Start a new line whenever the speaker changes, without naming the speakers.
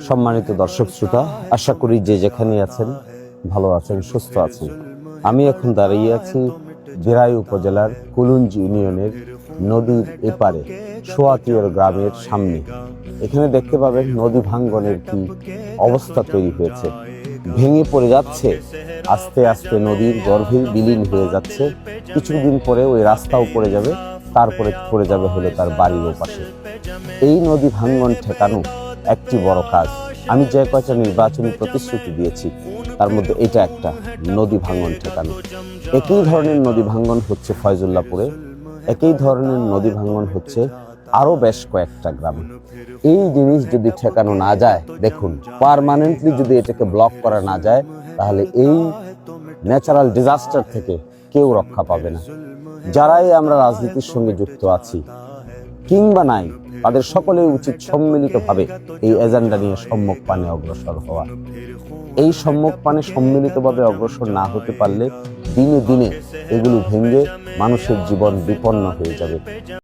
সম্মানিত দর্শক শ্রোতা, আশা করি যে যেখানে আছেন ভালো আছেন, সুস্থ আছেন। আমি এখন দাঁড়িয়ে আছি দিরাই উপজেলার কুলুঞ্জ ইউনিয়নের নদীর এপারে সোয়াতিয়র গ্রামের সামনে। এখানে দেখতে পাবেন নদী ভাঙ্গনের কি অবস্থা তৈরি হয়েছে। ভেঙে পড়ে যাচ্ছে, আস্তে আস্তে নদীর গর্ভে বিলীন হয়ে যাচ্ছে। কিছুদিন পরে ওই রাস্তাও পড়ে যাবে, তারপরে পড়ে যাবে হলো তার বাড়ির ওপাশে। এই নদী ভাঙ্গন ঠেকানো একটি বড় কাজ। আমি যে কয়েকটা নির্বাচনী প্রতিশ্রুতি দিয়েছি তার মধ্যে এটা একটা, নদী ভাঙ্গন ঠেকানো। একই ধরনের নদী ভাঙ্গন হচ্ছে ফয়জুল্লাহপুরে, একই ধরনের নদী ভাঙ্গন হচ্ছে আরো বেশ কয়েকটা গ্রামে। এই জিনিস যদি ঠেকানো না যায়, দেখুন পার্মানেন্টলি যদি এটাকে ব্লক করা না যায়, তাহলে এই ন্যাচারাল ডিজাস্টার থেকে কেউ রক্ষা পাবে না। যারাই আমরা রাজনীতির সঙ্গে যুক্ত আছি কিংবা নাই, তাদের সকলেই উচিত সম্মিলিতভাবে এই এজেন্ডা নিয়ে সম্মুখ পানে অগ্রসর হওয়া। এই সম্মুখ পানে সম্মিলিতভাবে অগ্রসর না হতে পারলে দিনে দিনে এগুলো ভেঙে মানুষের জীবন বিপন্ন হয়ে যাবে।